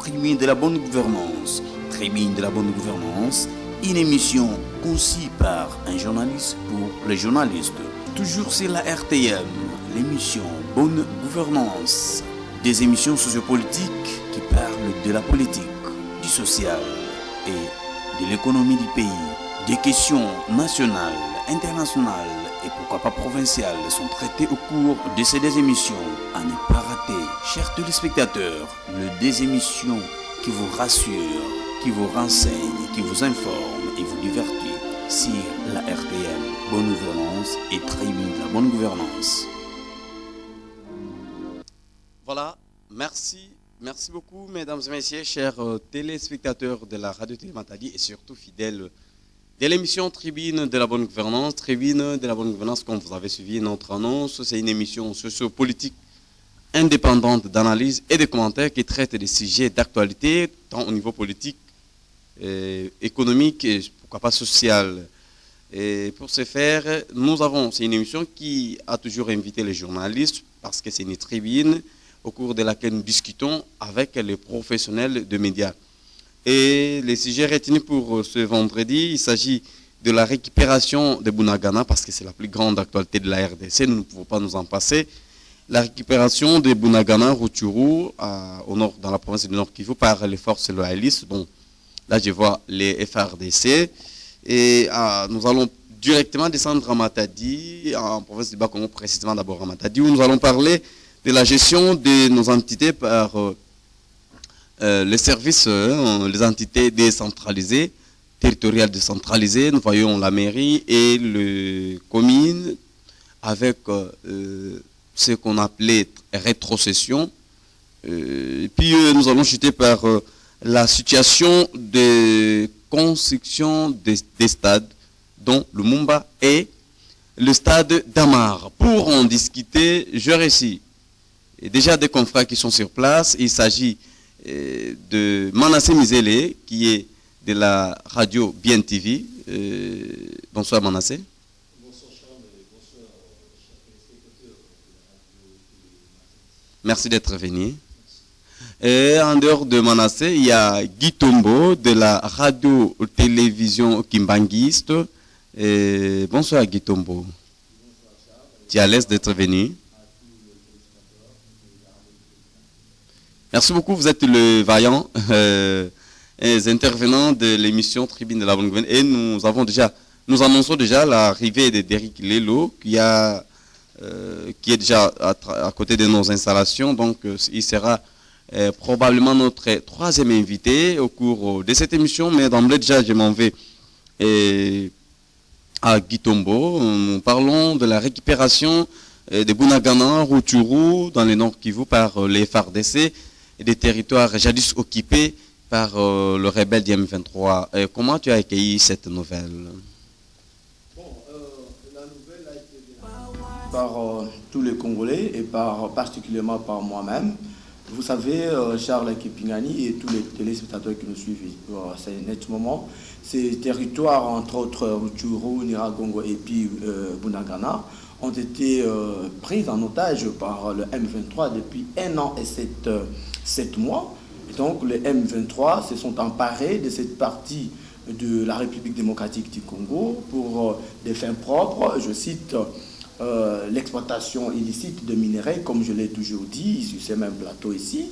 Tribune de la bonne gouvernance. Tribune de la bonne gouvernance, une émission conçue par un journaliste pour les journalistes. Toujours sur la RTM, l'émission Bonne Gouvernance. Des émissions sociopolitiques qui parlent de la politique, du social et de l'économie du pays. Des questions nationales, internationales et pourquoi pas provinciales sont traitées au cours de ces deux émissions. À ne pas rater, chers téléspectateurs, des émissions qui vous rassurent, qui vous renseignent, qui vous informent et vous divertit sur la RTM Bonne Gouvernance et Tribune de la bonne gouvernance. Voilà, merci beaucoup mesdames et messieurs, chers téléspectateurs de la radio Télématadi et surtout fidèles de l'émission Tribune de la bonne gouvernance. Tribune de la bonne gouvernance, comme vous avez suivi notre annonce, c'est une émission sociopolitique indépendante d'analyse et de commentaires qui traite des sujets d'actualité, tant au niveau politique, économique et pourquoi pas social. Et pour ce faire, c'est une émission qui a toujours invité les journalistes parce que c'est une tribune au cours de laquelle nous discutons avec les professionnels de médias. Et les sujets retenus pour ce vendredi, il s'agit de la récupération de Bunagana, parce que c'est la plus grande actualité de la RDC, nous ne pouvons pas nous en passer. La récupération de Bunagana, Rutshuru, au nord, dans la province du Nord Kivu, par les forces loyalistes, dont là je vois les FRDC. Et nous allons directement descendre à Matadi, en province du Bas-Congo, précisément d'abord à Matadi, où nous allons parler de la gestion de nos entités par les services, les entités décentralisées, territoriales décentralisées. Nous voyons la mairie et les communes avec ce qu'on appelait rétrocession. Et puis nous allons chuter par la situation de construction des stades, dont le Mumba et le stade d'Amar. Pour en discuter, je récite. Et déjà des confrères qui sont sur place. Il s'agit de Manassé Mizele, qui est de la radio Bien TV. Bonsoir Manassé. Bonsoir Charles et bonsoir chers téléspectateurs de la radio Télématadi. Merci d'être venu. Et en dehors de Manassé, il y a Guy Tombo de la radio-télévision Kimbanguiste. Bonsoir Guy Tombo. Bonsoir Charles. Tu es à l'aise d'être venu. Merci beaucoup, vous êtes le vaillant intervenant de l'émission Tribune de la bonne gouvernance. Et nous annonçons déjà l'arrivée d'Éric Lelo qui est déjà à côté de nos installations. Donc il sera probablement notre troisième invité au cours de cette émission. Mais d'emblée déjà je m'en vais à Gitombo. Nous parlons de la récupération de Bunagana, Rutshuru dans le Nord Kivu par les FARDC et des territoires jadis occupés par le rebelle du M23. Comment tu as accueilli cette nouvelle? La nouvelle a été par tous les Congolais et particulièrement par moi-même. Vous savez, Charles Kipingani et tous les téléspectateurs qui nous suivent, c'est nettement ces territoires, entre autres Rutshuru, Nyiragongo et puis Bunagana, ont été pris en otage par le M23 depuis 1 an et 7 mois. Et donc les M23 se sont emparés de cette partie de la République démocratique du Congo pour des fins propres. Je cite l'exploitation illicite de minerais, comme je l'ai toujours dit sur ces mêmes plateaux ici,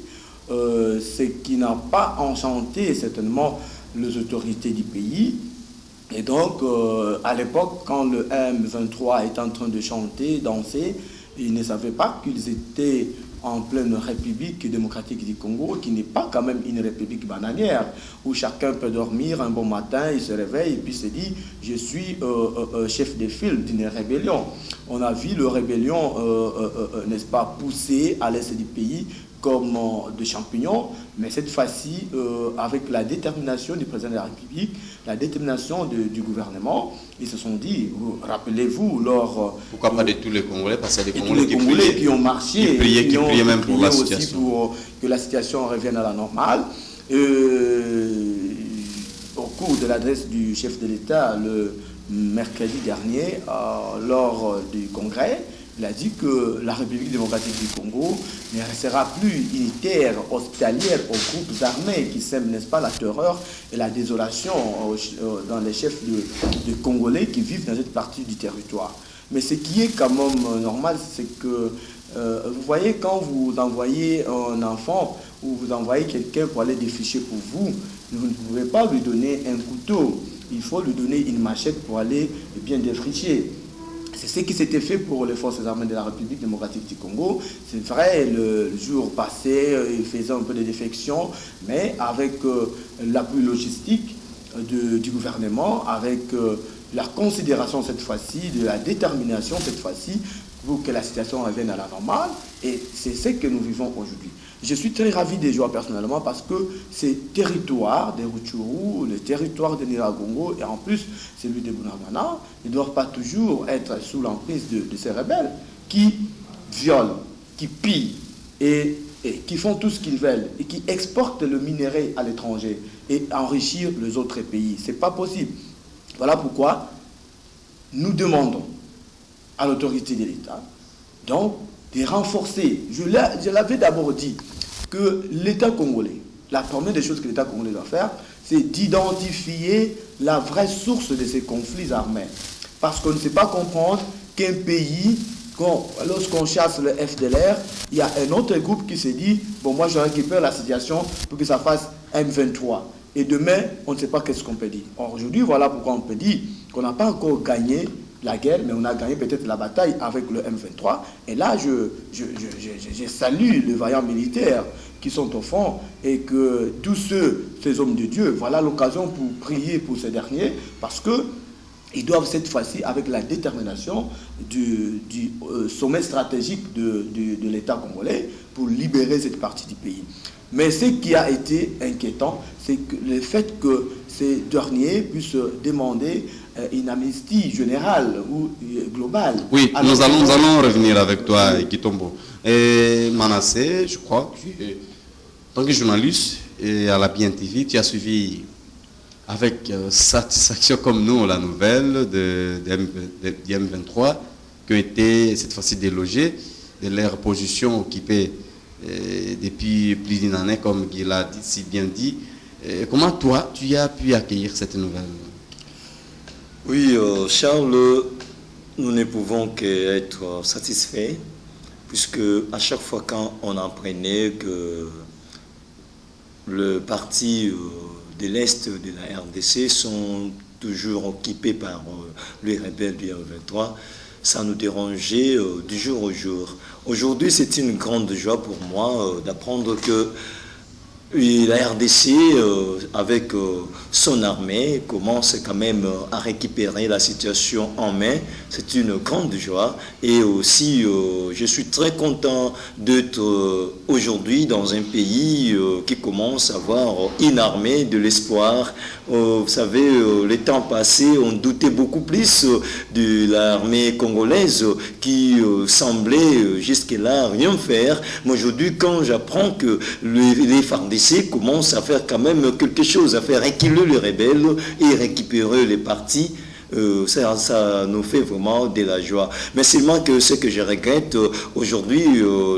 ce qui n'a pas enchanté certainement les autorités du pays. Et donc, à l'époque, quand le M23 est en train de chanter, danser, ils ne savaient pas qu'ils étaient en pleine République démocratique du Congo, qui n'est pas quand même une république bananière, où chacun peut dormir un bon matin, il se réveille et puis se dit « je suis chef de file d'une rébellion ». On a vu le rébellion, n'est-ce pas, pousser à l'est du pays comme des champignons, mais cette fois-ci, avec la détermination du président de la République, la détermination du gouvernement, ils se sont dit, rappelez-vous, pourquoi pas de tous les Congolais, parce qu'il y a des Congolais qui ont marché, qui priaient même pour la situation. Pour que la situation revienne à la normale. Au cours de l'adresse du chef de l'État, le mercredi dernier, lors du congrès, Il a dit que la République démocratique du Congo ne restera plus unitaire, hospitalière aux groupes armés qui sèment, n'est-ce pas, la terreur et la désolation dans les chefs de Congolais qui vivent dans cette partie du territoire. Mais ce qui est quand même normal, c'est que, vous voyez, quand vous envoyez un enfant ou vous envoyez quelqu'un pour aller défricher pour vous, vous ne pouvez pas lui donner un couteau. Il faut lui donner une machette pour aller bien défricher. C'est ce qui s'était fait pour les forces armées de la République démocratique du Congo. C'est vrai, le jour passé, ils faisaient un peu de défection, mais avec l'appui logistique du gouvernement, avec la considération cette fois-ci, de la détermination cette fois-ci, pour que la situation revienne à la normale. Et c'est ce que nous vivons aujourd'hui. Je suis très ravi des joueurs personnellement parce que ces territoires des Rutshuru, le territoire de Nyiragongo et en plus celui de Bunagana ne doivent pas toujours être sous l'emprise de ces rebelles qui violent, qui pillent et qui font tout ce qu'ils veulent et qui exportent le minerai à l'étranger et enrichir les autres pays. Ce n'est pas possible. Voilà pourquoi nous demandons à l'autorité de l'État donc de renforcer. Je l'avais d'abord dit que l'État congolais, la première des choses que l'État congolais doit faire, c'est d'identifier la vraie source de ces conflits armés. Parce qu'on ne sait pas comprendre qu'un pays, lorsqu'on chasse le FDLR, il y a un autre groupe qui se dit, bon, moi je récupère la situation pour que ça fasse M23. Et demain, on ne sait pas qu'est-ce qu'on peut dire. Or, aujourd'hui, voilà pourquoi on peut dire qu'on n'a pas encore gagné la guerre, mais on a gagné peut-être la bataille avec le M23. Et là, je salue les vaillants militaires qui sont au fond et que tous ces hommes de Dieu, voilà l'occasion pour prier pour ces derniers parce que ils doivent cette fois-ci, avec la détermination du sommet stratégique de l'État congolais pour libérer cette partie du pays. Mais ce qui a été inquiétant, c'est que le fait que ces derniers puissent demander une amnistie générale ou globale. Oui, nous allons revenir avec toi, Kitombo. Et Manassé, je crois, en tant que journaliste et à la BNTV, tu as suivi avec satisfaction comme nous la nouvelle de M23 qui ont été cette fois-ci délogés de leur position occupée depuis plus d'une année, comme il a si bien dit. Comment toi, tu as pu accueillir cette nouvelle? Oui, Charles, nous ne pouvons qu'être satisfaits, puisque à chaque fois quand on apprenait que le parti de l'Est de la RDC sont toujours occupés par les rebelles du M23, ça nous dérangeait du jour au jour. Aujourd'hui, c'est une grande joie pour moi d'apprendre que la RDC, avec son armée, commence quand même à récupérer la situation en main. C'est une grande joie. Et aussi, je suis très content d'être aujourd'hui dans un pays qui commence à avoir une armée de l'espoir. Vous savez, les temps passés, on doutait beaucoup plus de l'armée congolaise qui semblait jusque-là rien faire. Mais aujourd'hui, quand j'apprends que les FARDC commence à faire quand même quelque chose, à faire reculer les rebelles et récupérer les partis, ça nous fait vraiment de la joie. Mais seulement que ce que je regrette, aujourd'hui,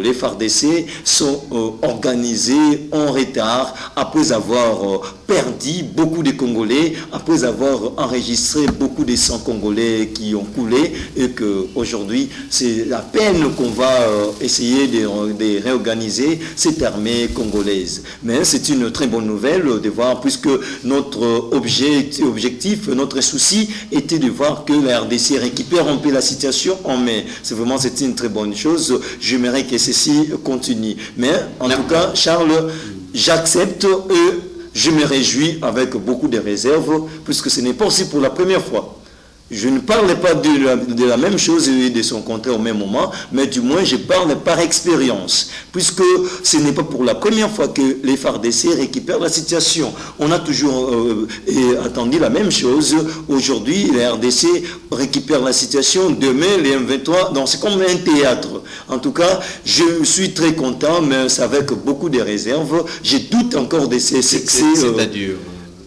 les FARDC sont organisés en retard après avoir perdu beaucoup de Congolais, après avoir enregistré beaucoup de sang congolais qui ont coulé, et qu'aujourd'hui, c'est la peine qu'on va essayer de réorganiser cette armée congolaise. Mais c'est une très bonne nouvelle de voir, puisque notre objectif, notre souci était de voir que la RDC récupère un peu la situation en main. C'est une très bonne chose. J'aimerais que ceci continue. Mais en tout cas, Charles, j'accepte et je me réjouis avec beaucoup de réserves, puisque ce n'est pas aussi pour la première fois. Je ne parle pas de la même chose et de son contraire au même moment, mais du moins je parle par expérience, puisque ce n'est pas pour la première fois que les FARDC récupèrent la situation. On a toujours attendu la même chose. Aujourd'hui, les RDC récupèrent la situation, demain les M23, donc c'est comme un théâtre. En tout cas, je suis très content, mais c'est avec beaucoup de réserves. Je doute encore de ces succès. C'est-à-dire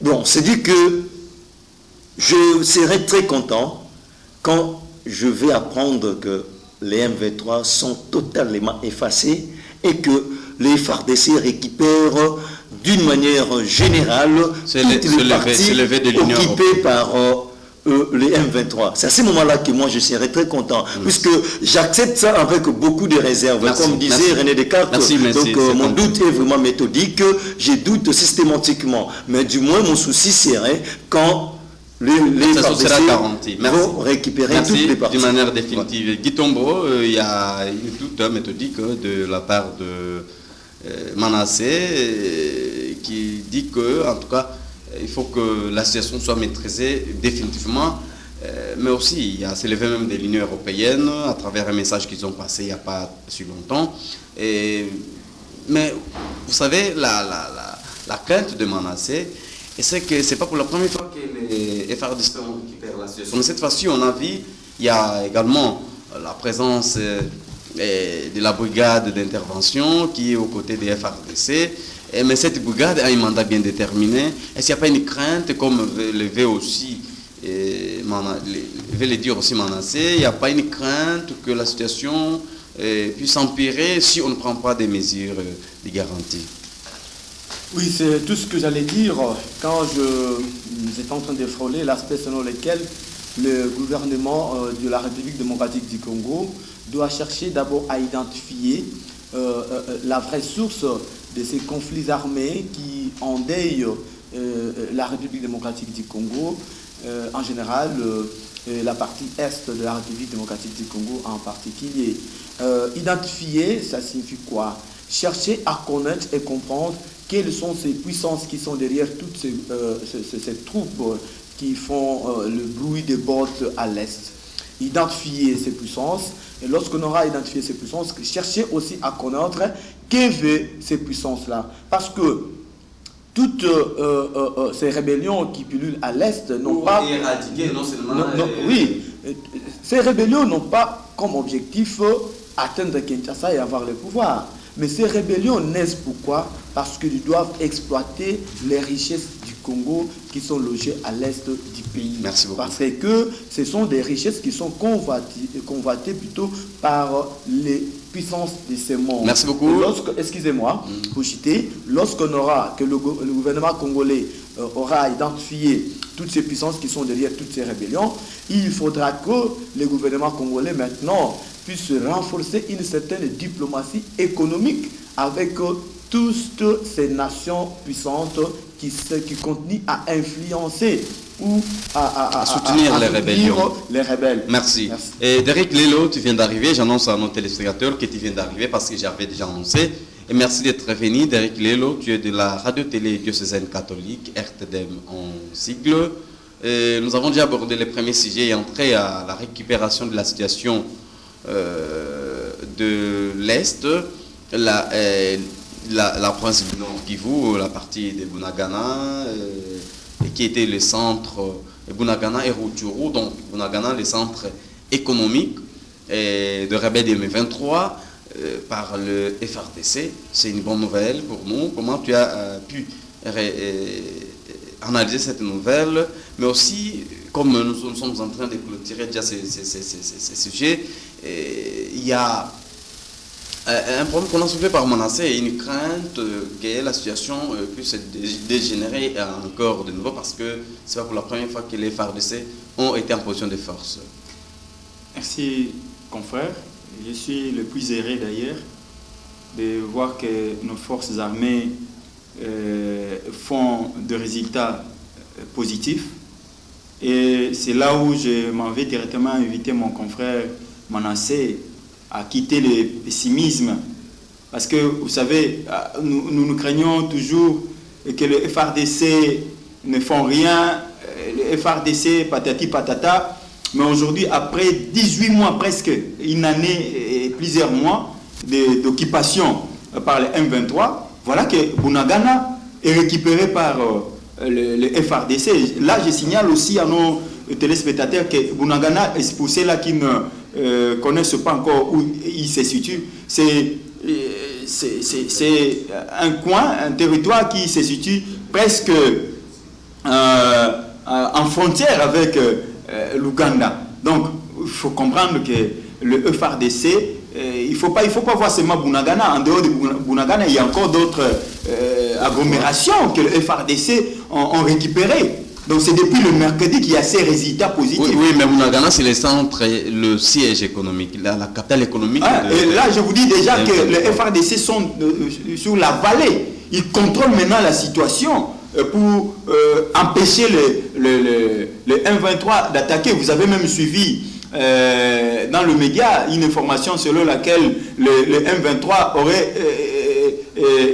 Bon, c'est dit que je serai très content quand je vais apprendre que les M23 sont totalement effacés et que les FARDC récupèrent d'une manière générale toutes les parties occupées par les M23. C'est à ce moment-là que moi je serais très content, puisque j'accepte ça avec beaucoup de réserves. Comme disait René Descartes, donc mon doute est vraiment méthodique, je doute systématiquement. Mais du moins mon souci serait quand les FARDC vont récupérer toutes les parties. D'une manière définitive. Guy Tombo, il y a une doute méthodique de la part de Manassé qui dit que, en tout cas, il faut que la situation soit maîtrisée définitivement, mais aussi il y a s'élevé même de l'Union européenne à travers un message qu'ils ont passé il n'y a pas si longtemps. Mais vous savez, la crainte de Manassé, c'est que ce n'est pas pour la première fois que les FARDC ont récupéré la situation. Mais cette fois-ci, on a vu, il y a également la présence de la brigade d'intervention qui est aux côtés des FARDC. Mais cette brigade a un mandat bien déterminé. Est-ce qu'il n'y a pas une crainte, comme le veut aussi, le dire aussi Manassé, il n'y a pas une crainte que la situation puisse empirer si on ne prend pas des mesures de garantie? Oui, c'est tout ce que j'allais dire quand j'étais en train de frôler l'aspect selon lequel le gouvernement de la République démocratique du Congo doit chercher d'abord à identifier la vraie source de ces conflits armés qui endeuillent la République démocratique du Congo, en général la partie est de la République démocratique du Congo en particulier. Identifier, ça signifie quoi? Chercher à connaître et comprendre quelles sont ces puissances qui sont derrière toutes ces troupes qui font le bruit des bottes à l'est. Identifier ces puissances, et lorsqu'on aura identifié ces puissances, chercher aussi à connaître que veut ces puissances-là. Parce que toutes ces rébellions qui pullulent à l'est n'ont pas... éradiquer, non seulement... Oui, ces rébellions n'ont pas comme objectif atteindre Kinshasa et avoir le pouvoir. Mais ces rébellions naissent pourquoi? Parce qu'ils doivent exploiter les richesses du Congo qui sont logées à l'est du pays. Merci beaucoup. Parce que ce sont des richesses qui sont convoitées plutôt par les puissances de ces mondes. Merci beaucoup. Excusez-moi, pour citer, lorsqu'on aura, que le gouvernement congolais aura identifié toutes ces puissances qui sont derrière toutes ces rébellions, il faudra que le gouvernement congolais maintenant puisse renforcer une certaine diplomatie économique avec toutes ces nations puissantes qui continuent à influencer ou à soutenir les rébellions. Les rebelles. Merci. Et Derek Lelo, tu viens d'arriver. J'annonce à nos téléspectateurs que tu viens d'arriver parce que j'avais déjà annoncé. Et merci d'être venu. Derek Lelo, tu es de la radio-télé diocésaine catholique, RTDM en sigle. Nous avons déjà abordé les premiers sujets et entré à la récupération de la situation de l'Est, la province du Nord Kivu, la partie de Bunagana, qui était le centre, Bunagana et Rutshuru, donc Bunagana, le centre économique de rebelle du M23 par le FARDC. C'est une bonne nouvelle pour nous. Comment tu as pu analyser cette nouvelle, mais aussi, comme nous sommes en train de clôturer déjà ces sujets, il y a un problème qu'on a soulevé par Manassé et une crainte que la situation puisse dégénérer encore de nouveau parce que ce n'est pas pour la première fois que les FARDC ont été en position de force. Merci, confrère. Je suis le plus heureux d'ailleurs de voir que nos forces armées font des résultats positifs. Et c'est là où je m'en vais directement inviter mon confrère Manassé à quitter le pessimisme. Parce que, vous savez, nous craignons toujours que le FARDC ne font rien, le FARDC patati patata. Mais aujourd'hui, après 18 mois, presque une année et plusieurs mois d'occupation par le M23, voilà que Bunagana est récupéré par le FARDC. Là, je signale aussi à nos téléspectateurs que Bunagana, est pour ceux-là qui ne connaissent pas encore où il se situe, c'est un coin, un territoire qui se situe presque en frontière avec l'Ouganda. Donc, il faut comprendre que le FRDC, il ne faut pas voir seulement Bunagana. En dehors de Bunagana, il y a encore d'autres agglomérations que le FRDC ont récupérées. Donc c'est depuis le mercredi qu'il y a ces résultats positifs. Oui, mais Bunagana, c'est le centre, le siège économique, la capitale économique. Et là, je vous dis déjà que les FRDC sont sur la vallée. Ils contrôlent maintenant la situation pour empêcher le M23 d'attaquer. Vous avez même suivi dans le média une information selon laquelle le M23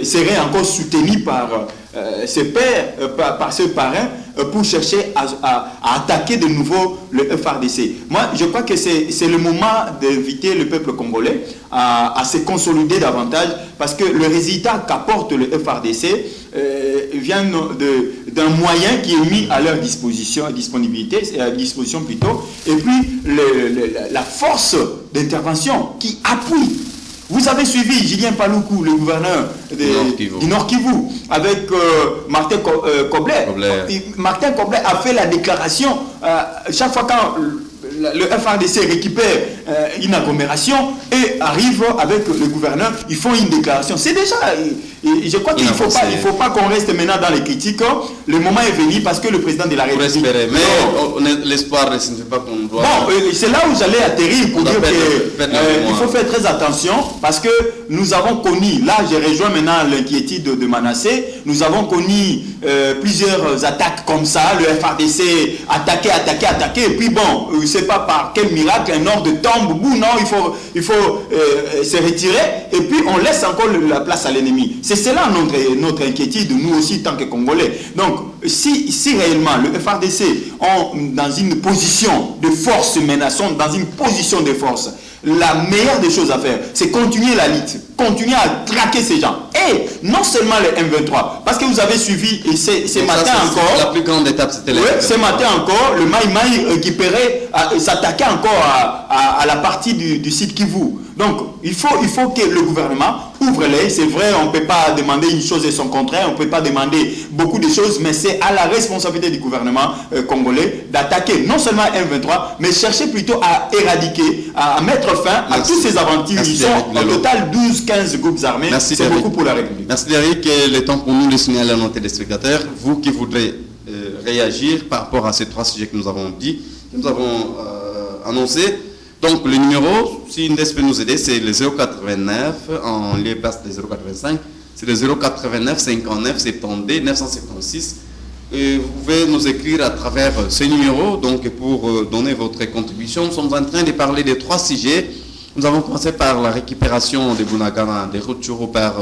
serait encore soutenu par ses pairs, par ses parrains, pour chercher à attaquer de nouveau le FRDC. Moi, je crois que c'est le moment d'inviter le peuple congolais à se consolider davantage, parce que le résultat qu'apporte le FRDC vient d'un moyen qui est mis à leur disposition plutôt, et puis la force d'intervention qui appuie. Vous avez suivi Julien Paloukou, le gouverneur du Nord Kivu, avec Martin Kobler. Martin Kobler a fait la déclaration, chaque fois quand le FRDC récupère une agglomération et arrive avec le gouverneur, ils font une déclaration. C'est déjà... je crois qu'il ne faut pas qu'on reste maintenant dans les critiques. Le moment est venu parce que le président de la République... Pour espérer, mais l'espoir ne signifie pas qu'on doit... Bon, c'est là où j'allais atterrir pour dire qu'il faut faire très attention, parce que nous avons connu, là je rejoins maintenant l'inquiétude de Manassé, nous avons connu plusieurs attaques comme ça, le FRDC attaqué, et puis bon, je ne sais pas par quel miracle, un ordre tombe, non, il faut se retirer, et puis on laisse encore la place à l'ennemi. C'est cela notre inquiétude, nous aussi, tant que Congolais. Donc, si réellement le FRDC est dans une position de force menaçante, dans une position de force, la meilleure des choses à faire, c'est continuer la lutte, continuer à traquer ces gens. Et non seulement les M23, parce que vous avez suivi, et ce matin encore... La plus grande étape, c'était les M23. Ce matin encore, le Maï Maï récupérait, s'attaquait encore à la partie du site Kivu. Donc, il faut que le gouvernement ouvre l'œil. C'est vrai, on ne peut pas demander une chose et son contraire, on ne peut pas demander beaucoup de choses, mais c'est à la responsabilité du gouvernement congolais d'attaquer non seulement M23, mais chercher plutôt à éradiquer, à mettre fin à toutes ces aventures. Ils sont en total 12-15 groupes armés. C'est beaucoup pour la République. Merci Derrick. Le temps pour nous de signaler à nos téléspectateurs, vous qui voudrez réagir par rapport à ces trois sujets que nous avons dit, que nous avons annoncés. Donc le numéro, si Indes peut nous aider, c'est le 089, en lieu place de 085, c'est le 089 59 72 976. Et vous pouvez nous écrire à travers ce numéro, donc pour donner votre contribution. Nous sommes en train de parler de trois sujets. Nous avons commencé par la récupération de Bunagana, des Rutshuru par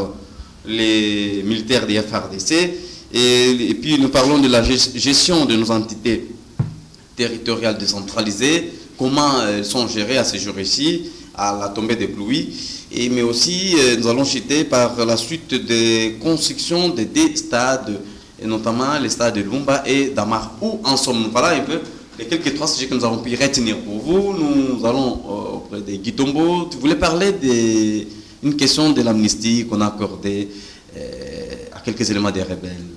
les militaires des FRDC. Et puis nous parlons de la gestion de nos entités territoriales décentralisées, comment elles sont gérées à ces jours-ci, à la tombée des pluies. Mais aussi, nous allons citer par la suite des constructions de deux stades, et notamment les stades de Lumba et d'Amar. Où en sommes-nous? Voilà un peu les quelques trois sujets que nous avons pu retenir pour vous. Nous allons auprès de Guy Tombo. Tu voulais parler d'une question de l'amnistie qu'on a accordée à quelques éléments des rebelles.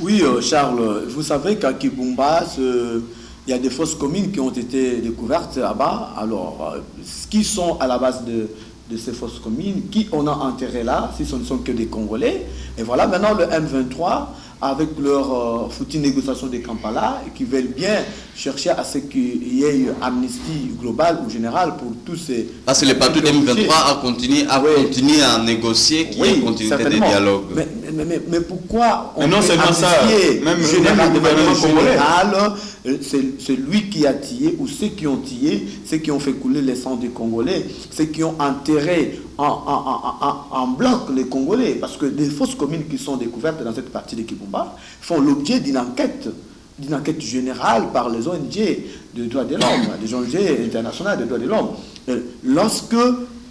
Oui, Charles, vous savez qu'à Kibumba, il y a des fosses communes qui ont été découvertes là-bas. Alors, qui sont à la base de ces fosses communes, qui on a enterré là, si ce ne sont que des Congolais. Et voilà, maintenant le M23, avec leur foutue négociation de Kampala, qui veulent bien chercher à ce qu'il y ait une amnistie globale ou générale pour tous ces... Parce que le parti de M23 a continué à négocier, qui est continuité des dialogues. Mais pourquoi on non seulement ça, même le gouvernement congolais, c'est lui qui a tiré, ou ceux qui ont tiré, ceux qui ont fait couler les sangs des Congolais, ceux qui ont enterré en bloc les Congolais, parce que les fausses communes qui sont découvertes dans cette partie de Kibumba font l'objet d'une enquête générale par les ONG de droits de l'homme, les ONG internationales de droits de l'homme. Lorsque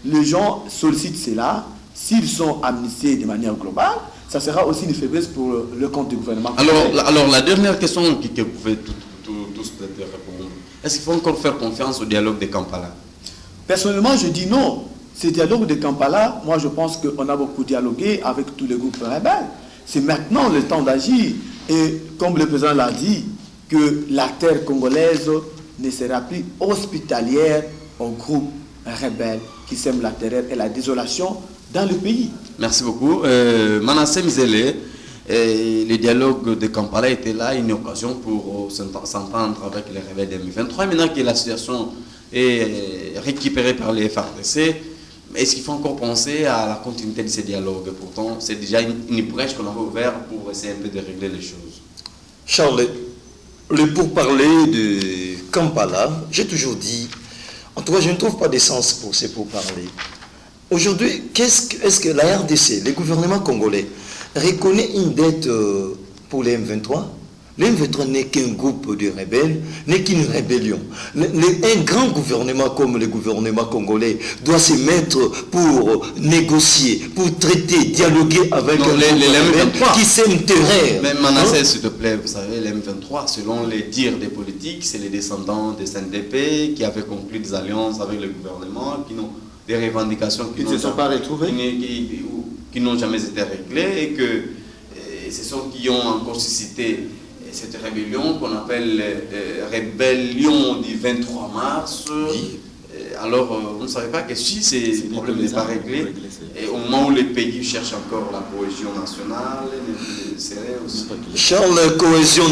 les gens sollicitent cela, s'ils sont amnistiés de manière globale, ça sera aussi une faiblesse pour le compte du gouvernement. Alors la dernière question que vous pouvez tous peut-être répondre, est-ce qu'il faut encore faire confiance au dialogue de Kampala? Personnellement, je dis non. Ce dialogue de Kampala, moi je pense qu'on a beaucoup dialogué avec tous les groupes rebelles. C'est maintenant le temps d'agir. Et comme le président l'a dit, que la terre congolaise ne sera plus hospitalière aux groupes rebelles qui sèment la terreur et la désolation dans le pays. Merci beaucoup. Manasseh Mzele, le dialogue de Kampala était là, une occasion pour s'entendre avec les rebelles de M23. Maintenant que la situation est récupérée par les FARDC, est-ce qu'il faut encore penser à la continuité de ces dialogues? Pourtant, c'est déjà une brèche qu'on avait ouverte pour essayer un peu de régler les choses. Charles, le pourparler de Kampala, j'ai toujours dit, en tout cas, je ne trouve pas d'essence pour ces pourparlers. Aujourd'hui, est-ce que la RDC, le gouvernement congolais, reconnaît une dette pour les M23? Le M23 n'est qu'un groupe de rebelles, n'est qu'une rébellion. Un grand gouvernement comme le gouvernement congolais doit se mettre pour négocier, pour traiter, dialoguer avec les M23 qui sème terreur. Mais Manasseh, s'il te plaît, vous savez, les M23, selon les dires des politiques, c'est les descendants des SNDP qui avaient conclu des alliances avec le gouvernement, qui n'ont des revendications Qui ne se sont pas retrouvés, qui n'ont jamais été réglées, et que ce sont qui ont encore suscité cette rébellion qu'on appelle rébellion du 23 mars. Oui. Alors, vous ne savez pas que si ces problèmes n'est pas réglé, et au moment où les pays cherchent encore la cohésion nationale, serait aussi... Charles, cohésion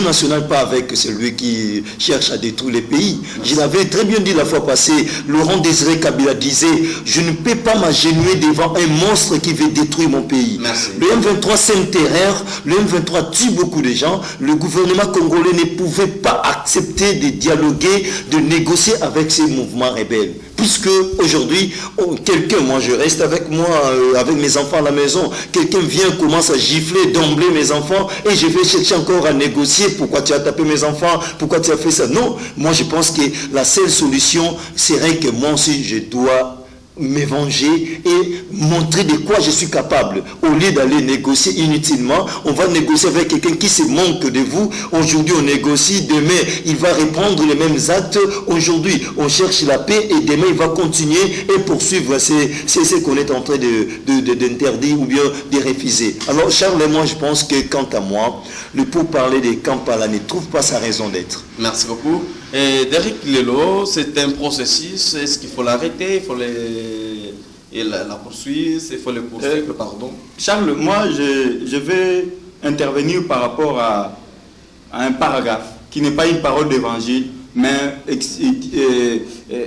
nationale pas avec celui qui cherche à détruire les pays. Je l'avais très bien dit la fois passée, Laurent Désiré Kabila disait, je ne peux pas m'agenouiller devant un monstre qui veut détruire mon pays. Merci. Le M23 sème terreur, le M23 tue beaucoup de gens, le gouvernement congolais ne pouvait pas accepter de dialoguer, de négocier avec ces mouvements rebelles. Puisque aujourd'hui, moi je reste avec moi, avec mes enfants à la maison, quelqu'un vient, commence à gifler d'emblée mes enfants, et je vais chercher encore à négocier, pourquoi tu as tapé mes enfants, pourquoi tu as fait ça. Non, moi je pense que la seule solution serait que moi aussi je dois me venger et montrer de quoi je suis capable. Au lieu d'aller négocier inutilement, on va négocier avec quelqu'un qui se manque de vous. Aujourd'hui, on négocie, demain, il va répondre les mêmes actes. Aujourd'hui, on cherche la paix et demain, il va continuer et poursuivre ce qu'on est en train d'interdire ou bien de refuser. Alors, Charles et moi, je pense que, quant à moi, le pourparler de Kampala ne trouve pas sa raison d'être. Merci beaucoup. Et Derrick Lelo, c'est un processus. Est-ce qu'il faut l'arrêter? Il faut la poursuivre? Il faut le poursuivre, pardon. Charles, moi, je vais intervenir par rapport à un paragraphe qui n'est pas une parole d'évangile, mais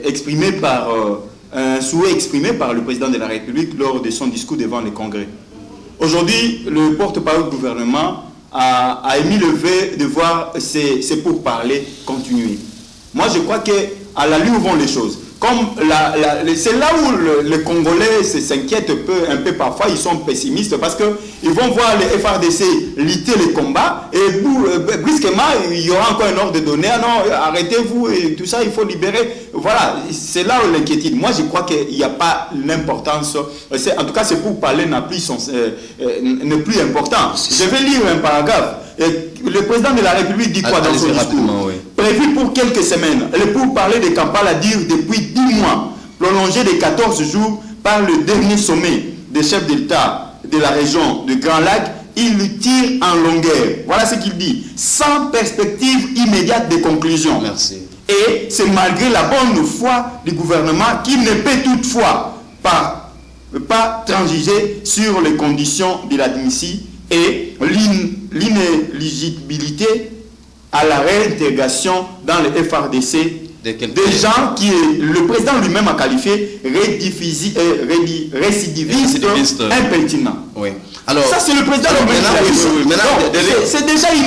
exprimé par un souhait exprimé par le président de la République lors de son discours devant le Congrès. Aujourd'hui, le porte-parole du gouvernement a émis le vœu de voir ces pourparlers continuer. Moi, je crois qu'à la lueur où vont les choses, comme c'est là où les Congolais s'inquiètent un peu parfois, ils sont pessimistes parce qu'ils vont voir les FARDC lutter les combats et brusquement, il y aura encore un ordre de donner, ah non, arrêtez-vous et tout ça, il faut libérer. Voilà, c'est là où l'inquiétude. Moi, je crois qu'il n'y a pas l'importance. En tout cas, c'est pour parler n'est plus important. Je vais lire un paragraphe. Le président de la République dit quoi dans son discours? Oui. Prévu pour quelques semaines, le pourparler de Kampala dure depuis 10 mois, prolongé de 14 jours par le dernier sommet des chefs d'État de la région de Grand Lac, il tire en longueur. Voilà ce qu'il dit, sans perspective immédiate de conclusion. Merci. Et c'est malgré la bonne foi du gouvernement qu'il ne peut toutefois pas transiger sur les conditions de l'admission et l'inéligibilité à la réintégration dans le FARDC des gens qui le président lui-même a qualifié récidivistes impertinents. Oui. Alors, ça c'est le président lui-même. C'est déjà une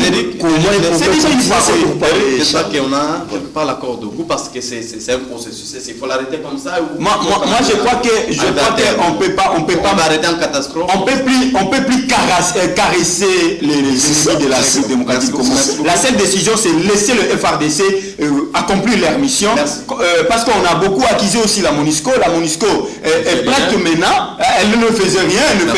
c'est ça qu'on a quelque part l'accord de goût parce que c'est un processus. Il faut l'arrêter comme ça. Moi je crois qu'on peut pas arrêter en catastrophe. On peut plus caresser les ennemis de la République démocratique. La seule décision c'est laisser le FARDC accomplir leur mission. Parce qu'on a beaucoup accusé aussi la MONUSCO. La MONUSCO est prête maintenant. Elle ne faisait rien, elle ne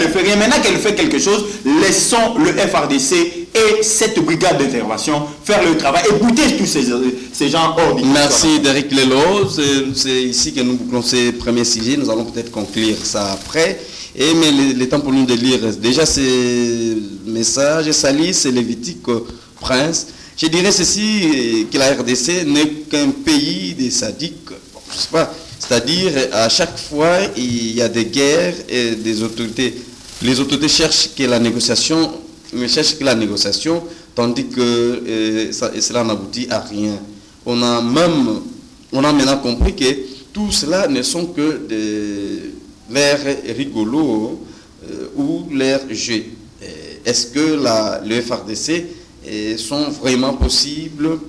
fait rien. Maintenant qu'elle fait quelque chose, laissons le FARDC et cette brigade d'intervention faire le travail et bouter tous ces gens hors du Merci Derrick Lelo. C'est ici que nous bouclons ces premiers sujets. Nous allons peut-être conclure ça après. Mais le temps pour nous de lire déjà ces messages. Salis et Lévitique Prince. Je dirais ceci, que la RDC n'est qu'un pays des sadiques. Bon, je sais pas. C'est-à-dire, à chaque fois, il y a des guerres et des autorités. Les autorités cherchent que la négociation, tandis que cela n'aboutit à rien. On a maintenant compris que tout cela ne sont que l'air rigolo ou l'air jeu. Est-ce que le FRDC sont vraiment possibles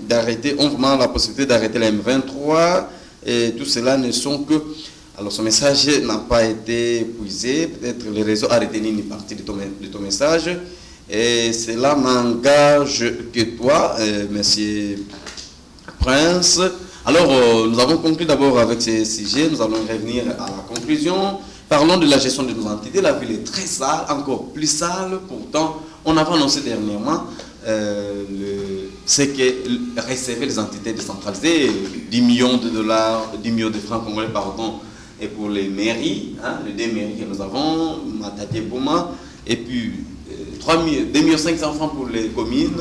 d'arrêter, ont vraiment la possibilité d'arrêter la M23 et tout cela ne sont que... Alors ce message n'a pas été épuisé, peut-être le réseau a retenu une partie de ton message et cela n'engage que toi, monsieur Prince. Alors nous avons conclu d'abord avec ces sujets, nous allons revenir à la conclusion. Parlons de la gestion de nos entités. La ville est très sale, encore plus sale. Pourtant, on avait annoncé dernièrement ce que recevaient les entités décentralisées, 10 millions de dollars, 10 millions de francs congolais, pardon, et pour les mairies, les deux mairies que nous avons, Matadi et Bouma, et puis 2 500 000 francs pour les communes,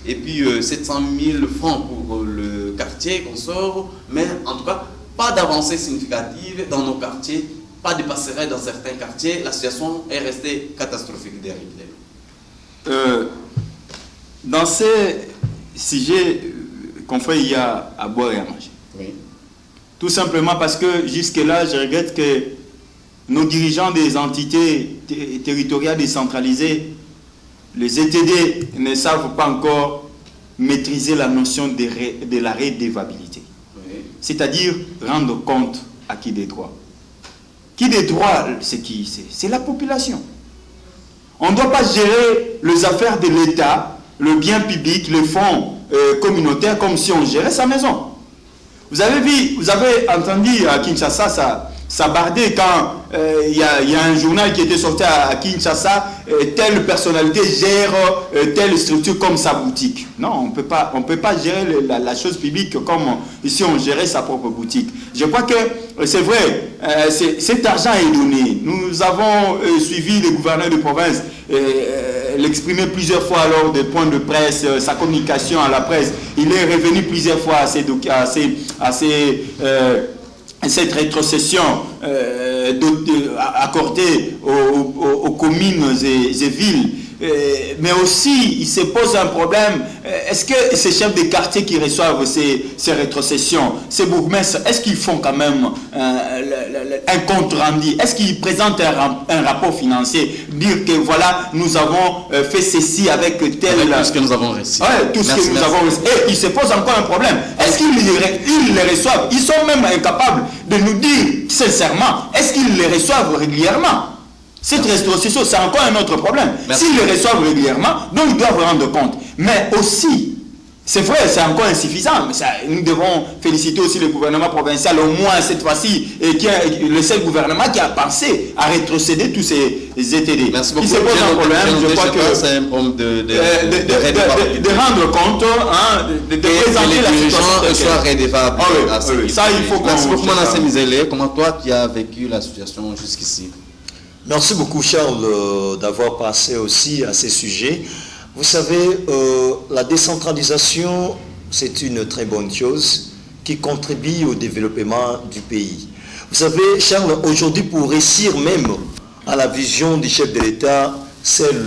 et puis 700 000 francs pour le quartier qu'on sort, mais en tout cas, pas d'avancée significative dans nos quartiers. Pas de passerelles dans certains quartiers, la situation est restée catastrophique derrière. Dans ces sujets, confrère, il y a à boire et à manger. Oui. Tout simplement parce que jusque-là, je regrette que nos dirigeants des entités territoriales décentralisées, les ETD, ne savent pas encore maîtriser la notion de la redevabilité. Oui. C'est-à-dire rendre compte à qui des droits. Qui des droits, c'est qui? C'est la population. On ne doit pas gérer les affaires de l'État, le bien public, les fonds communautaires comme si on gérait sa maison. Vous avez vu, vous avez entendu à Kinshasa, ça bardait quand il y a un journal qui était sorti à Kinshasa, telle personnalité gère telle structure comme sa boutique. Non, on peut pas gérer la chose publique comme si on gérait sa propre boutique. Je crois que c'est vrai, cet argent est donné. Nous avons suivi les gouverneurs de province l'exprimer plusieurs fois lors des points de presse, sa communication à la presse. Il est revenu plusieurs fois à cette rétrocession accordée aux communes et villes. Mais aussi, il se pose un problème. Est-ce que ces chefs de quartier qui reçoivent ces rétrocessions, ces bourgmestres, est-ce qu'ils font quand même un compte rendu? Est-ce qu'ils présentent un rapport financier? Dire que voilà, nous avons fait ceci avec tel... Avec tout ce que nous avons reçu. Ouais, tout ce que nous avons reçu. Et il se pose encore un problème. Est-ce qu'ils les reçoivent? Ils sont même incapables de nous dire sincèrement, est-ce qu'ils les reçoivent régulièrement? Cette rétrocession, c'est encore un autre problème. S'ils les reçoivent régulièrement, donc ils doivent rendre compte. Mais aussi, c'est vrai, c'est encore insuffisant. Mais ça, nous devons féliciter aussi le gouvernement provincial, au moins cette fois-ci, et qui est le seul gouvernement qui a pensé à rétrocéder tous ces ETD. Merci beaucoup. Il se pose un problème, je crois que c'est un problème de rendre compte, de présenter la situation. Soit redevable. Oui, ça, il faut qu'on... Merci beaucoup, Manassé Mizele. Comment toi, tu as vécu la situation jusqu'ici? Merci beaucoup, Charles, d'avoir passé aussi à ces sujets. Vous savez, la décentralisation, c'est une très bonne chose qui contribue au développement du pays. Vous savez, Charles, aujourd'hui, pour réussir même à la vision du chef de l'État, celle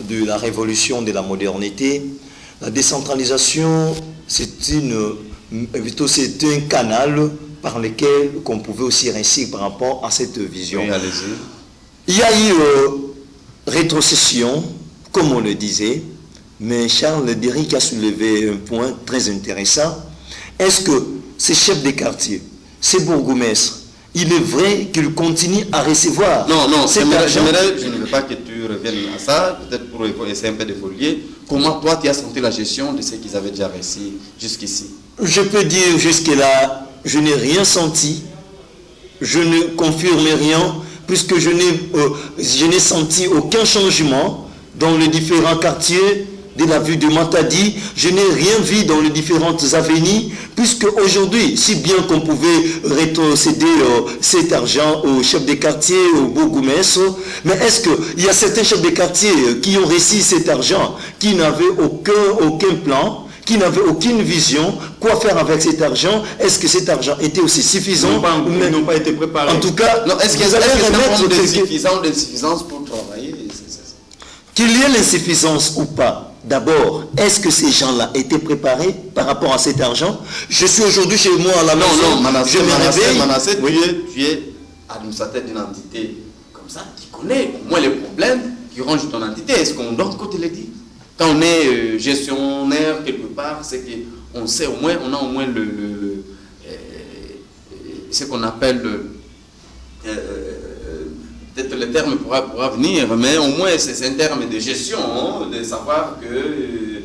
de la révolution de la modernité, la décentralisation, c'est un canal par lequel on pouvait aussi réussir par rapport à cette vision. Oui, allez-y. Il y a eu rétrocession, comme on le disait, mais Charles Déric a soulevé un point très intéressant. Est-ce que ces chefs de quartier, ces bourgmestres, il est vrai qu'ils continuent à recevoir cet argent? Je ne veux pas que tu reviennes à ça, peut-être pour essayer un peu de folier. Comment toi tu as senti la gestion de ce qu'ils avaient déjà reçu jusqu'ici? Je peux dire jusque-là, je n'ai rien senti, je ne confirme rien, puisque je n'ai senti aucun changement dans les différents quartiers de la ville de Matadi, je n'ai rien vu dans les différentes avenirs, puisque aujourd'hui, si bien qu'on pouvait rétrocéder cet argent aux chefs de quartier, aux bourgmestres, mais est-ce qu'il y a certains chefs de quartier qui ont reçu cet argent, qui n'avaient aucun plan, qui n'avaient aucune vision, quoi faire avec cet argent? Est-ce que cet argent était aussi suffisant? Ils n'ont pas été préparés. En tout cas, Non, est-ce qu'il y a d'insuffisance pour travailler? Qu'il y ait l'insuffisance ou pas, d'abord, est-ce que ces gens-là étaient préparés par rapport à cet argent? Je suis aujourd'hui chez moi à la maison, Non, Manassé, je me réveille. Manassé, Oui. tu es administrateur d'une entité comme ça, qui connaît au moins les problèmes qui rongent ton entité. Est-ce qu'on doit te le dire? Quand on est gestionnaire quelque part, c'est qu'on sait au moins, on a au moins ce qu'on appelle peut-être le terme pourra venir, mais au moins c'est un terme de gestion, hein, de savoir que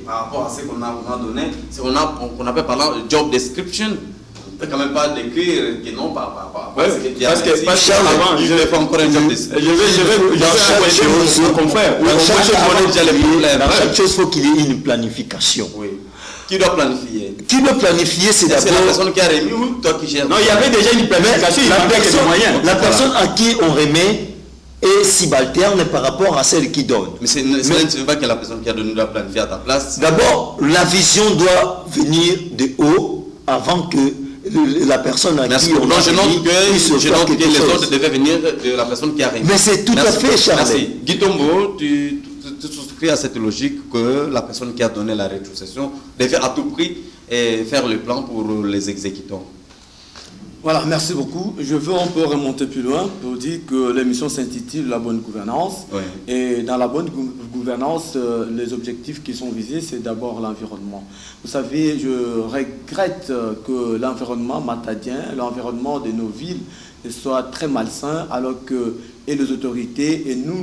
par rapport à ce qu'on a donné, c'est qu'on appelle par là job description. On ne peut quand même pas décrire que non par parce que avant, je vais faire encore un job description. Je vais mon confrère. Dans chaque chose, il faut qu'il y ait une planification. Oui. Qui doit planifier? Qui doit planifier, c'est d'abord... C'est la personne qui a remis ou toi qui gères? Non, il y avait déjà une planification, la personne à qui on remet est subalterne par rapport à celle qui donne. Mais ce n'est pas que la personne qui a donné doit planifier à ta place. D'abord, la vision doit venir de haut avant que la personne à qui on a je note que les chose. ordres devaient venir de la personne qui a remis. Mais c'est tout à fait, Charles. Merci. Guy Tombo, tu souscris à cette logique que la personne qui a donné la rétrocession devait à tout prix faire le plan pour les exécutants. Voilà, merci beaucoup. Je veux un peu remonter plus loin pour dire que l'émission s'intitule La bonne gouvernance. Oui. Et dans la bonne gouvernance, les objectifs qui sont visés, c'est d'abord l'environnement. Vous savez, je regrette que l'environnement matadien, l'environnement de nos villes, soit très malsain, alors que et les autorités et nous,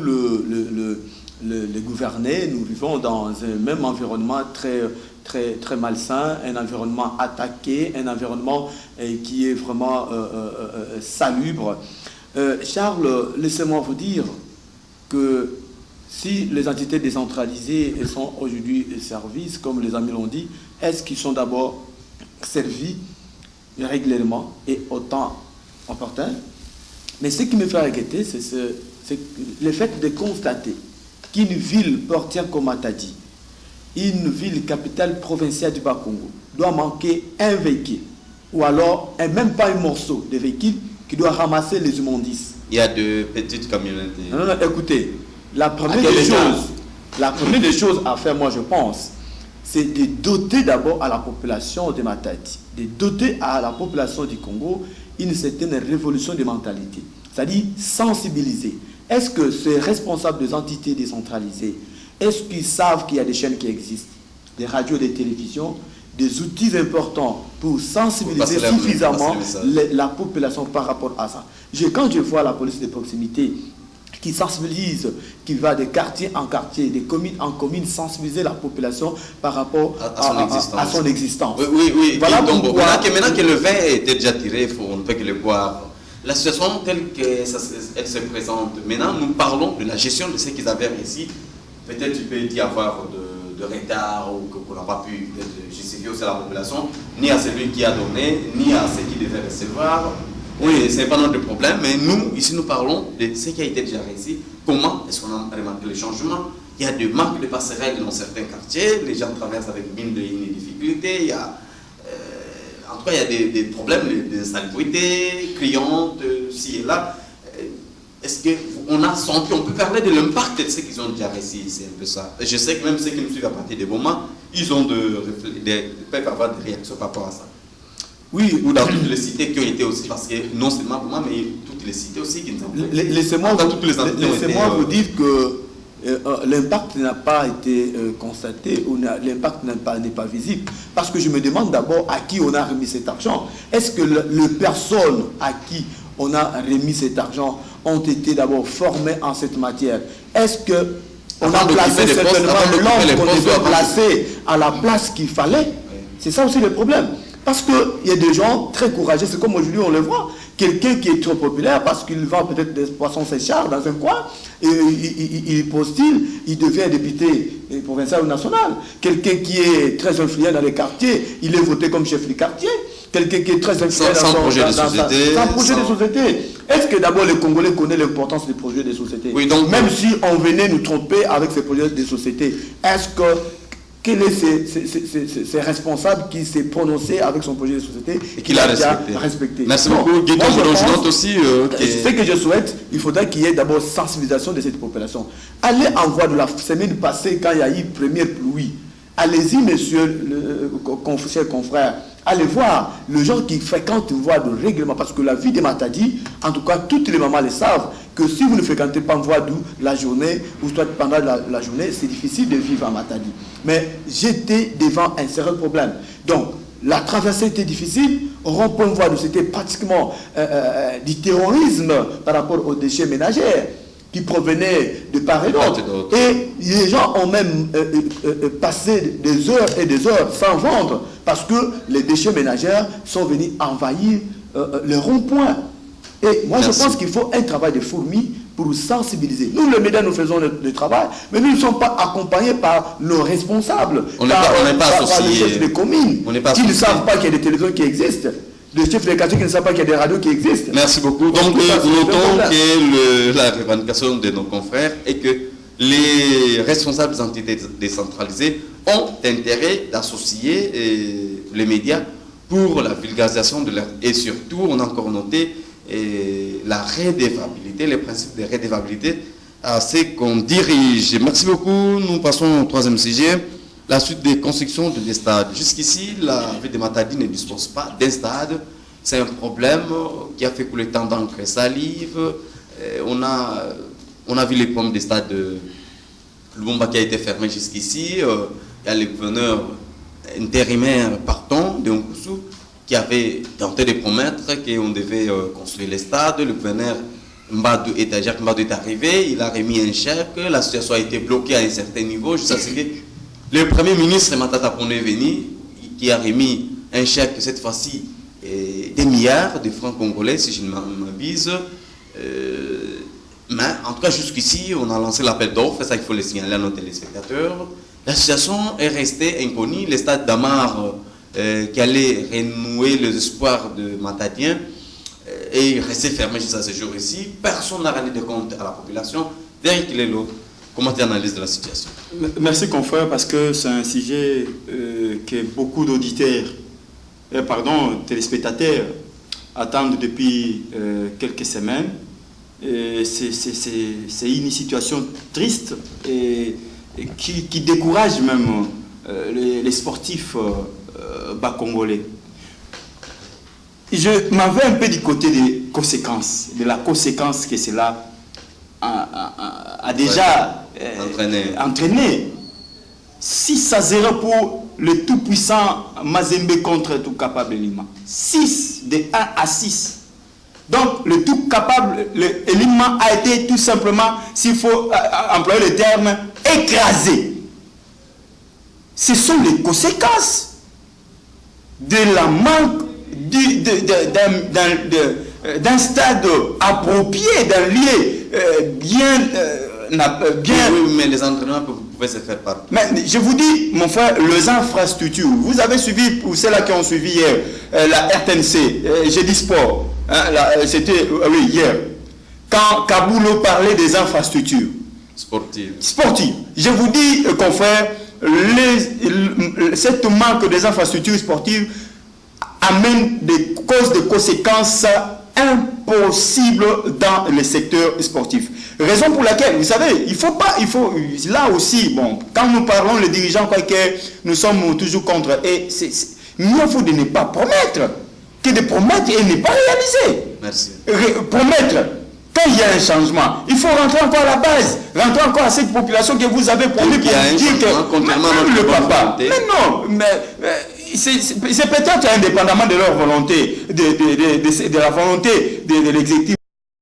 les gouvernés, nous vivons dans un même environnement très malsain, un environnement attaqué, un environnement qui est vraiment salubre. Charles, laissez-moi vous dire que si les entités décentralisées sont aujourd'hui services, comme les amis l'ont dit, est-ce qu'ils sont d'abord servis régulièrement et au temps opportun? Mais ce qui me fait inquiéter, c'est le fait de constater qu'une ville portière comme Matadi, une ville capitale provinciale du Bas-Congo, doit manquer un véhicule, ou alors même pas un morceau de véhicule qui doit ramasser les immondices. Il y a de petites communautés. Non, écoutez, la première des choses à faire, moi je pense, c'est de doter d'abord à la population de Matadi, de doter à la population du Congo une certaine révolution de mentalité, c'est-à-dire sensibiliser. Est-ce que ces responsables des entités décentralisées, est-ce qu'ils savent qu'il y a des chaînes qui existent, des radios, des télévisions, des outils importants pour sensibiliser suffisamment la population par rapport à ça? Quand je vois la police de proximité qui sensibilise, qui va de quartier en quartier, de commune en commune, sensibiliser la population par rapport à son existence. Oui. Voilà pourquoi... Maintenant que le vin était déjà tiré, on ne peut que le boire. La situation telle qu'elle se présente, maintenant nous parlons de la gestion de ce qu'ils avaient réussi. Peut-être il peut y avoir de retard ou qu'on n'a pas pu justifier aussi à la population, ni à celui qui a donné, ni à ceux qui devaient recevoir. Oui, ce n'est pas notre problème, mais nous, ici, nous parlons de ce qui a été déjà réussi. Comment est-ce qu'on a remarqué les changements? Il y a des manques de passerelles dans certains quartiers, les gens traversent avec mille difficultés, il y a, en tout cas, il y a des problèmes d'insalubrité, criantes, ci et là. Est-ce qu'on a senti, on peut parler de l'impact de ce qu'ils ont déjà réussi, c'est un peu ça. Je sais que même ceux qui nous suivent à partir des moments, ils ont peuvent avoir des réactions par rapport à ça. Oui, ou dans toutes les cités qui ont été aussi, parce que non seulement pour moi, mais toutes les cités aussi qui nous ont... Laissez-moi vous dire que l'impact n'a pas été constaté, ou l'impact n'est pas visible. Parce que je me demande d'abord à qui on a remis cet argent. Est-ce que les personnes à qui on a remis cet argent ont été d'abord formées en cette matière? Est-ce qu'on a placé certainement l'homme qu'on devait placer à la place qu'il fallait? C'est ça aussi le problème. Parce qu'il y a des gens très courageux, c'est comme aujourd'hui on le voit, quelqu'un qui est trop populaire parce qu'il vend peut-être des poissons séchard dans un coin, et il postule, il devient député provincial ou national. Quelqu'un qui est très influent dans les quartiers, il est voté comme chef du quartier. Quelqu'un qui est très influent sans projet de société. Sans projet de société. Est-ce que d'abord les Congolais connaissent l'importance des projets de société? Oui, donc, même si on venait nous tromper avec ces projets de société, est-ce que quel est ces responsables qui s'est prononcé avec son projet de société et qu'il a respecté. Merci beaucoup. Aussi, ce que je souhaite, il faudrait qu'il y ait d'abord sensibilisation de cette population. Allez en voie de la semaine passée, quand il y a eu première pluie, allez-y, monsieur le cher confrère, allez voir les gens qui fréquentent une voie de règlement, parce que la vie des Matadi, en tout cas toutes les mamans le savent, que si vous ne fréquentez pas une voie d'où la journée, ou soit pendant la journée, c'est difficile de vivre à Matadi. Mais j'étais devant un sérieux problème. Donc, la traversée était difficile, rond-point voie, c'était pratiquement du terrorisme par rapport aux déchets ménagers qui provenaient de part et d'autre. Et les gens ont même passé des heures et des heures sans vendre parce que les déchets ménagers sont venus envahir les ronds-points. Et moi, je pense qu'il faut un travail de fourmi pour sensibiliser. Nous, les médias, nous faisons le travail, mais nous ne sommes pas accompagnés par nos responsables, par les chefs de communes, qui ne savent pas qu'il y a des télévisions qui existent. Les chefs de quartier qui ne savent pas qu'il y a des radios qui existent. Merci beaucoup. Donc, notons que la revendication de nos confrères est que les responsables des entités décentralisées ont intérêt d'associer les médias pour la vulgarisation de leur... Et surtout, on a encore noté la redevabilité, les principes de redevabilité à ce qu'on dirige. Merci beaucoup. Nous passons au troisième sujet. La suite des constructions des stades. Jusqu'ici, la ville de Matadi ne dispose pas d'un stade. C'est un problème qui a fait couler tant d'encre et salive. On a vu les problèmes des stades de Lubumba qui a été fermé jusqu'ici. Il y a le gouverneur intérimaire partant de Nkusu qui avait tenté de promettre qu'on devait construire les stades. Le gouverneur Mbadou est arrivé, il a remis un chèque. La situation a été bloquée à un certain niveau jusqu'à ce que le Premier ministre Matata Poney est venu, qui a remis un chèque, cette fois-ci, des milliards de francs congolais, si je ne m'abuse. Mais en tout cas, jusqu'ici, on a lancé l'appel d'offres, ça il faut le signaler à nos téléspectateurs. La situation est restée inconnue. Le stade d'Amar, qui allait renouer les espoirs de Matadiens, est resté fermé jusqu'à ce jour ici. Personne n'a rendu de compte à la population. Derrière qu'il est là. Comment tu analyses de la situation? Merci confrère, parce que c'est un sujet que beaucoup d'auditeurs, téléspectateurs attendent depuis quelques semaines. C'est une situation triste et qui décourage même les sportifs bas-congolais. Je m'en vais un peu du côté des conséquences, de la conséquence que cela a déjà entraîné. 6-0 pour le tout-puissant Mazembe contre tout capable Lima. 6 de 1-6. Donc le tout capable, Lima a été tout simplement, s'il faut employer le terme, écrasé. Ce sont les conséquences de la manque d'un stade approprié, d'un lieu bien... Oui, mais les entraînements pouvaient se faire par... Mais je vous dis, mon frère, les infrastructures, vous avez suivi, pour ceux-là qui ont suivi hier, la RTNC, Jeudi Sport, hein, c'était hier, quand Kaboulou parlait des infrastructures sportives. Je vous dis, confrère, cette manque des infrastructures sportives amène des causes de conséquences impossibles dans le secteur sportif. Raison pour laquelle, vous savez, là aussi, bon, quand nous parlons, les dirigeants croient que nous sommes toujours contre, et mieux faut de ne pas promettre que de promettre et ne pas réaliser. Merci. Promettre, quand il y a un changement, il faut rentrer encore à la base, rentrer encore à cette population que vous avez promis pour dire que même le papa. Mais non, c'est peut-être indépendamment de leur volonté, de la volonté de l'exécutif